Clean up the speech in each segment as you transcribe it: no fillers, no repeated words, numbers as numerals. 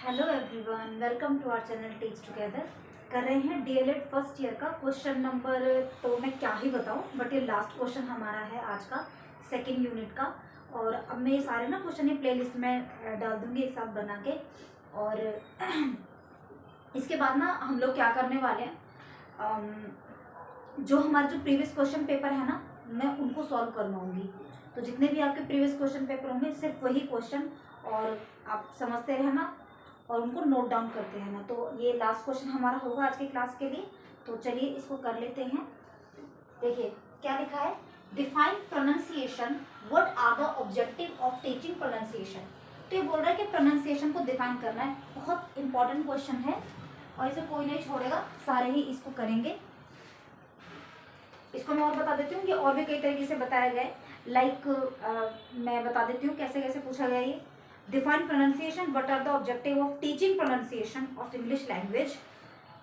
Hello everyone, welcome to our channel teach together. कर रहे हैं डीएलएड फर्स्ट ईयर का क्वेश्चन नंबर, तो मैं क्या ही बताऊं, बट ये लास्ट क्वेश्चन हमारा है आज का सेकंड यूनिट का। और अब मैं ये सारे ना क्वेश्चन ये प्लेलिस्ट में डाल दूंगी एक साथ बना के। और इसके बाद ना हम लोग क्या करने वाले हैं, जो हमारे जो प्रीवियस क्वेश्चन पेपर है ना, मैं उनको सॉल्व करवाऊंगी। तो जितने भी आपके प्रीवियस क्वेश्चन पेपर होंगे सिर्फ वही क्वेश्चन, और आप समझते रहना और उनको नोट डाउन करते हैं ना। तो ये लास्ट क्वेश्चन हमारा होगा आज के क्लास के लिए। तो चलिए इसको कर लेते हैं। देखिए क्या लिखा है, define pronunciation, what are the objective of teaching pronunciation. तो ये बोल रहा है कि प्रोनाउंसिएशन को डिफाइन करना है। बहुत इंपॉर्टेंट क्वेश्चन है और इसे कोई नहीं छोड़ेगा, सारे ही इसको करेंगे। इसको मैं और बता देती हूँ कि और भी कई तरीके से बताया गया है। मैं बता देती हूँ कैसे कैसे पूछा गया ये। Define pronunciation, what are the objective of teaching pronunciation of English language.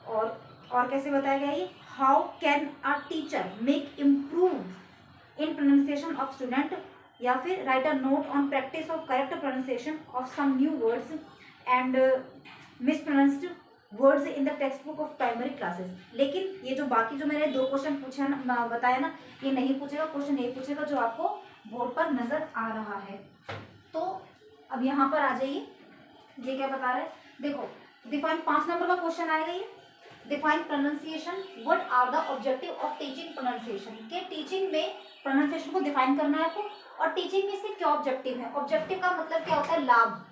और कैसे बताया गया ये, how can a teacher make improve in pronunciation of student, या फिर write a note on practice of correct pronunciation of some new words and mispronounced words in the text book of primary classes. लेकिन ये जो बाकी जो मैंने दो question पूछा ना, बताया ना, ये नहीं पूछेगा। क्वेश्चन ये पूछेगा जो आपको बोर्ड पर नजर आ रहा है। तो अब यहाँ पर आ जाइए, ये क्या बता रहे हैं, देखो डिफाइन 5 नंबर का क्वेश्चन आएगा ये। Define pronunciation, what are the objective of teaching pronunciation. के टीचिंग में प्रोनाउंसिएशन को डिफाइन करना है आपको, और टीचिंग में इसके क्या ऑब्जेक्टिव है। ऑब्जेक्टिव का मतलब क्या होता है, लाभ।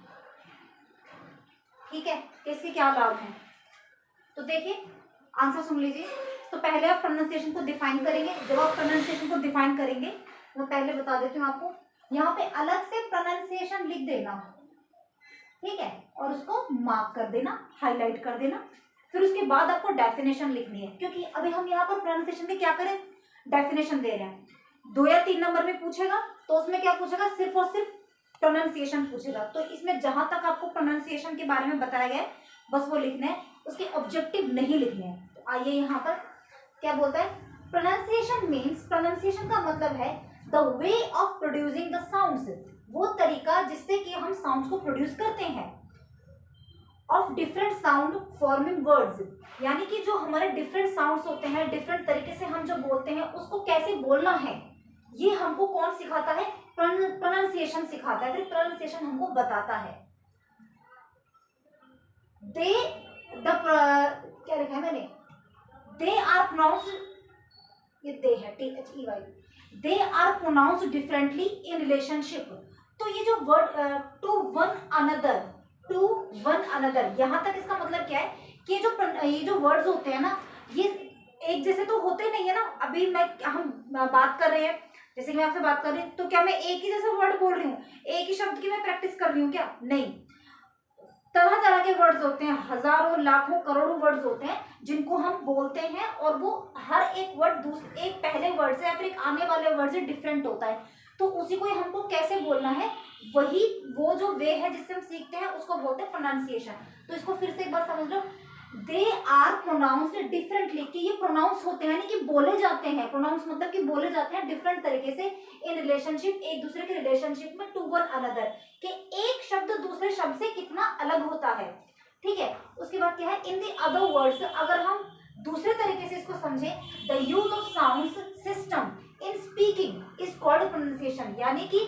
ठीक है, कि इसके क्या लाभ हैं। तो देखिए आंसर सुन लीजिए। तो पहले आप प्रोनाउंसिएशन को डिफाइन करेंगे। जब आप प्रोनाउंसिएशन को डिफाइन करेंगे, मैं पहले बता देती हूँ आपको, यहाँ पे अलग से प्रोनाउंसिएशन लिख देना, ठीक है, और उसको मार्क कर देना, हाईलाइट कर देना। फिर उसके बाद आपको डेफिनेशन लिखनी है, क्योंकि अभी हम यहाँ पर प्रोनाउंसिएशन में क्या करें, डेफिनेशन दे रहे हैं। 2 या 3 नंबर में पूछेगा तो उसमें क्या पूछेगा, सिर्फ और सिर्फ प्रोनाउंसिएशन पूछेगा। तो इसमें जहां तक आपको प्रोनाउंसिएशन के बारे में बताया गया है बस वो लिखना है, उसके ऑब्जेक्टिव नहीं लिखने हैं। तो आइए यहाँ पर क्या बोलता है, प्रोनाउंसिएशन मीन्स, प्रोनाउंसिएशन का मतलब है the way of producing the sounds, वो तरीका जिससे कि हम साउंड्स को प्रोड्यूस करते हैं, of different sound forming words, यानी कि जो हमारे डिफरेंट साउंड्स होते हैं, डिफरेंट तरीके से हम जो बोलते हैं उसको कैसे बोलना है, ये हमको कौन सिखाता है, प्रोनाउंसिएशन सिखाता है। फिर प्रोनाउंसिएशन हमको बताता है। दे क्या लिखा है मैंने, दे आर प्रोनाउंस्ड, ये दे है THEY, they are pronounced differently in relationship. तो ये जो वर्ड टू वन अनदर, यहाँ तक इसका मतलब क्या है कि ये जो वर्ड्स होते हैं ना, ये एक जैसे तो होते नहीं है ना। अभी हम बात कर रहे हैं, जैसे कि मैं आपसे बात कर रही हूँ, तो क्या मैं एक ही जैसा वर्ड बोल रही हूँ, एक ही शब्द की मैं प्रैक्टिस कर रही हूँ क्या, नहीं। तरह तरह के वर्ड्स होते हैं, हजारों लाखों करोड़ों वर्ड्स होते हैं जिनको हम बोलते हैं, और वो हर एक वर्ड एक पहले वर्ड से या फिर एक आने वाले वर्ड से डिफरेंट होता है। तो उसी को हमको कैसे बोलना है, वही वो जो वे है जिससे हम सीखते हैं उसको बोलते हैं प्रोनाउंसिएशन। तो इसको फिर से एक बार समझ लो, दे आर प्रोनाउंस्ड डिफरेंटली, कि ये प्रोनाउंस होते हैं यानी कि बोले जाते हैं। प्रोनाउंस मतलब कि बोले जाते हैं डिफरेंट तरीके से, इन रिलेशनशिप, एक दूसरे के रिलेशनशिप में, टू वन अनदर, कि एक शब्द दूसरे शब्द से कितना अलग होता है। ठीक है, उसके बाद क्या है, इन द अदर वर्ड्स, अगर हम दूसरे तरीके से इसको समझे, the use of sounds system in speaking is called pronunciation, यानी कि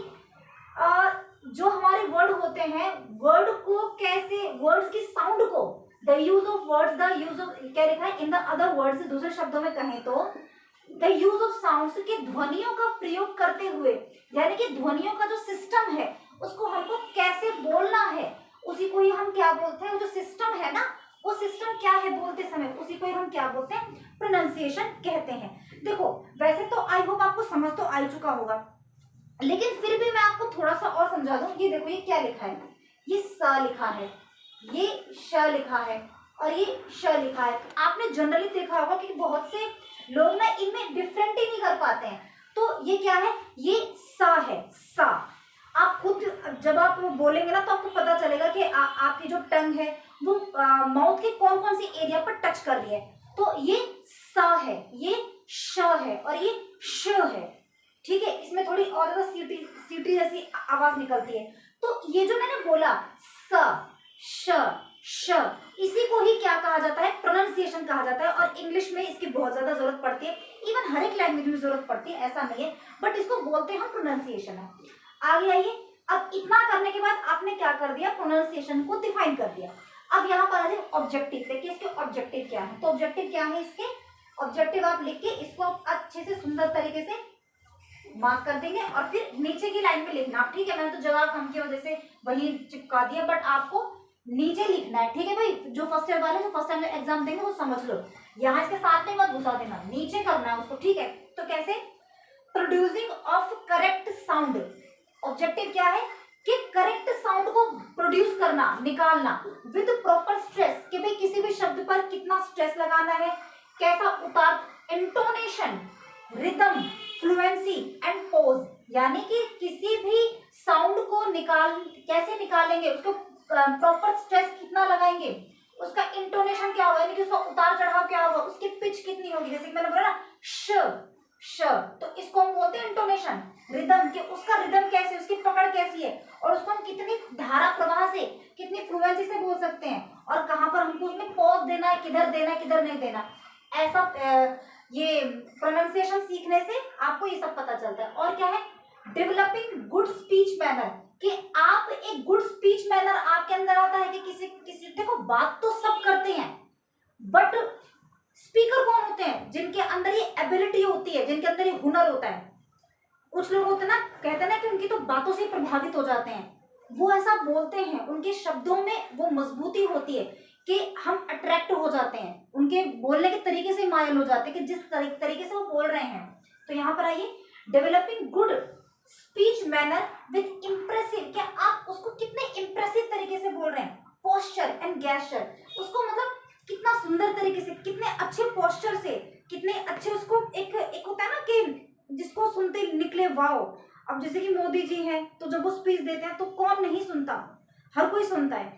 जो हमारे वर्ड होते हैं, वर्ड को कैसे, वर्ड्स की साउंड को, the use of words, the use of, क्या लिखा है, इन द अदर वर्ड्स, दूसरे शब्दों में कहें तो द यूज ऑफ साउंड्स, के ध्वनियों का प्रयोग करते हुए, यानी कि ध्वनियों का जो सिस्टम है उसको हमको कैसे बोलना है, उसी को ही हम क्या बोलते हैं, वो जो सिस्टम है ना, वो सिस्टम क्या है बोलते समय, उसी को ही हम क्या बोलते हैं, प्रोनाउंसिएशन कहते हैं। देखो वैसे तो आई होप आपको समझ तो आ चुका होगा, लेकिन फिर भी मैं आपको थोड़ा सा और समझा दूं। ये देखो, ये क्या लिखा है, ये स लिखा है, ये श लिखा है, और ये श लिखा है। आपने जनरली देखा होगा कि बहुत से लोग ना इनमें डिफरेंट ही नहीं कर पाते हैं। तो ये क्या है, ये सा है, सा। आप खुद जब आप बोलेंगे ना तो आपको पता चलेगा कि आपकी जो टंग है वो माउथ के कौन कौन सी एरिया पर टच कर रही है। तो ये सा है, ये श है, और ये श है। ठीक है, इसमें थोड़ी और ज्यादा सीटी जैसी आवाज निकलती है। तो ये जो मैंने बोला स श, श, इसी को ही क्या कहा जाता है, प्रोनाउंसिएशन कहा जाता है। और इंग्लिश में इसकी बहुत ज्यादा जरूरत पड़ती है, इवन हर एक लैंग्वेज में जरूरत पड़ती है, ऐसा नहीं है, बट इसको बोलते हैं हम प्रोनाउंसिएशन है। आगे आइए, अब इतना करने के बाद आपने क्या कर दिया, प्रोनाउंसिएशन को डिफाइन कर दिया। अब यहाँ पर आ जाए ऑब्जेक्टिव पे कि इसके ऑब्जेक्टिव क्या है। तो ऑब्जेक्टिव क्या है, इसके ऑब्जेक्टिव आप लिख के इसको आप अच्छे से सुंदर तरीके से मार्क कर देंगे और फिर नीचे की लाइन में लिखना, ठीक है। मैंने तो जगह कम की वजह से वही चिपका दिया, बट आपको नीचे लिखना है, ठीक है भाई। जो फर्स्ट ईयर वाले जो फर्स्ट टाइम एग्जाम देंगे वो समझ लो, यहाँ इसके साथ में मत घुसा देना, नीचे करना है उसको, ठीक है। तो कैसे, producing of correct sound, objective क्या है कि करेक्ट साउंड को प्रोड्यूस करना, निकालना, विद प्रॉपर स्ट्रेस, कि भाई किसी भी शब्द पर कितना स्ट्रेस लगाना है, कैसा उतार, intonation, rhythm, fluency and pose, यानी कि किसी भी साउंड को कैसे निकालेंगे, उसको प्रॉपर स्ट्रेस कितना लगाएंगे, उसका इंटोनेशन क्या होगा, यानी कि उसका उतार चढ़ाव क्या होगा, उसकी पिच कितनी होगी, जैसे कि मैंने बोला ना श, तो इसको हम बोलते हैं इंटोनेशन। रिदम, कि उसका रिदम कैसे, उसकी पकड़ कैसी है, और उसको हम कितनी धारा प्रवाह से, कितनी फ्लुएंसी से बोल सकते हैं, और कहाँ पर हमको उसमें पॉज देना है, किधर देना है, किधर नहीं देना। ऐसा ये प्रोनाउंसिएशन सीखने से आपको ये सब पता चलता है। और क्या है, डेवलपिंग गुड स्पीच मैनर, कि आप एक गुड स्पीच मैनर आपके अंदर आता है कि किसी देखो बात तो सब करते हैं, बट स्पीकर कौन होते हैं, जिनके अंदर ये एबिलिटी होती है, जिनके अंदर ये हुनर होता है। कुछ लोग होते हैं ना, कहते हैं ना कि उनकी तो बातों से प्रभावित हो जाते हैं, वो ऐसा बोलते हैं, उनके शब्दों में वो मजबूती होती है कि हम अट्रैक्ट हो जाते हैं, उनके बोलने के तरीके से मायल हो जाते हैं कि जिस तरीके से वो बोल रहे हैं। तो यहाँ पर आइए, developing good speech manner with impressive, क्या आप उसको कितने इम्प्रेसिव तरीके से बोल रहे हैं, पोस्चर एंड गेस्चर, उसको मतलब कितना सुंदर तरीके से, कितने अच्छे पोस्चर से, कितने अच्छे उसको एक होता है ना कि जिसको सुनते निकले वाओ। अब जैसे कि मोदी जी हैं, तो जब वो स्पीच देते हैं तो कौन नहीं सुनता, हर कोई सुनता है,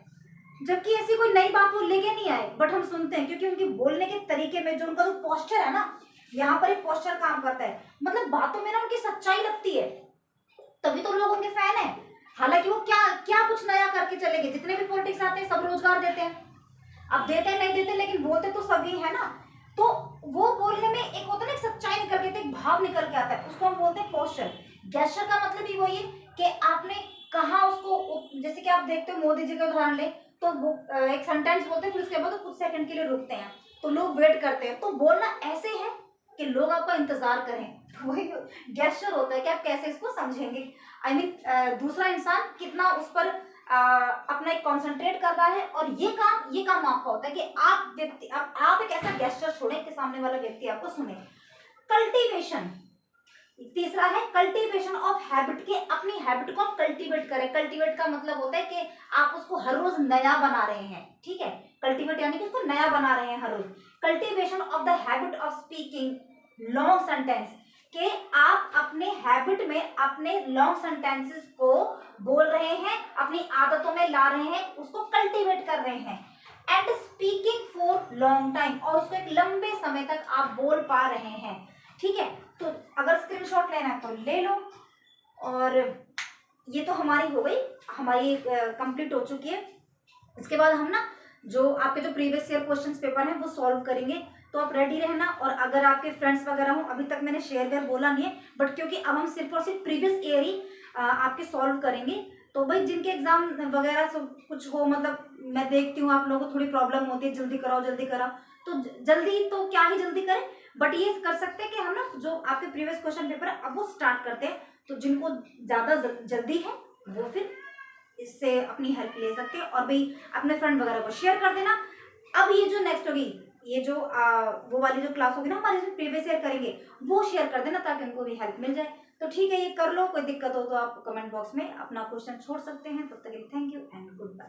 जबकि ऐसी कोई नई बात वो लेके नहीं आए, बट हम सुनते हैं क्योंकि उनके बोलने के तरीके में जो उनका जो पोस्चर है ना, यहाँ पर एक पोस्चर काम करता है, मतलब बातों में ना उनकी सच्चाई लगती है, तभी तो लोग उनके फैन है। हालांकि वो क्या क्या कुछ नया करके चले गए, जितने भी पॉलिटिक्स आते हैं सब रोजगार देते हैं, अब देते नहीं देते लेकिन बोलते तो सभी है ना। तो वो बोलने में एक होता है ना, एक सच्चाई निकल के आती है, एक भाव निकल के आता है, उसको हम बोलते हैं पोस्चर। गेस्चर का मतलब ही वही है कि आपने कहा उसको, जैसे कि आप देखते हो मोदी जी का उदाहरण ले, तो वो एक सेंटेंस बोलते हैं, फिर उसके बाद तो कुछ सेकंड के लिए रुकते हैं, तो लोग वेट करते हैं, तो बोलना ऐसे है कि लोग आपका इंतजार करें, वही गेस्चर होता है कि आप कैसे इसको समझेंगे। आई मीन दूसरा इंसान कितना उस पर अपना एक कॉन्सेंट्रेट कर रहा है, और ये काम आपका होता है कि आप एक ऐसा गेस्चर छोड़े कि सामने वाला व्यक्ति आपको सुने। कल्टीवेशन, तीसरा है कल्टीवेशन ऑफ हैबिट, के अपनी हैबिट को कल्टीवेट करें। कल्टीवेट का मतलब होता है कि आप उसको हर रोज नया बना रहे हैं, ठीक है, कल्टीवेट यानी कि उसको नया बना रहे हैं हर रोज। Cultivation of the habit of speaking long sentence, कि आप अपने हैबिट में अपने लॉन्ग सेंटेंसेस को बोल रहे हैं, अपनी आदतों में ला रहे हैं, उसको कल्टीवेट कर रहे हैं। And speaking for long time, और उसको एक लंबे समय तक आप बोल पा रहे हैं, ठीक है। तो अगर स्क्रीनशॉट लेना है तो ले लो। और ये तो हमारी हो गई, हमारी कंप्लीट हो चुकी है। इसके बाद हम ना जो आपके जो प्रीवियस ईयर क्वेश्चंस पेपर हैं वो सॉल्व करेंगे, तो आप रेडी रहना। और अगर आपके फ्रेंड्स वगैरह हो, अभी तक मैंने शेयर बोला नहीं है, बट क्योंकि अब हम सिर्फ और सिर्फ प्रीवियस ईयर ही आपके सॉल्व करेंगे, तो भाई जिनके एग्जाम वगैरह सब कुछ हो, मतलब मैं देखती हूँ आप लोगों को थोड़ी प्रॉब्लम होती है, जल्दी कराओ, तो जल्दी तो क्या ही जल्दी करें, बट ये कर सकते हैं कि हम ना जो आपके प्रीवियस क्वेश्चन पेपर है अब वो स्टार्ट करते हैं, तो जिनको ज़्यादा जल्दी है वो फिर इससे अपनी हेल्प ले सकते हैं, और भाई अपने फ्रेंड वगैरह को शेयर कर देना। अब ये जो नेक्स्ट होगी, ये जो वो वाली जो क्लास होगी ना हमारे जो प्रीवियस ईयर करेंगे, वो शेयर कर देना ताकि उनको भी हेल्प मिल जाए। तो ठीक है, ये कर लो, कोई दिक्कत हो तो आप कमेंट बॉक्स में अपना क्वेश्चन छोड़ सकते हैं। तब तक के लिए thank you and good bye.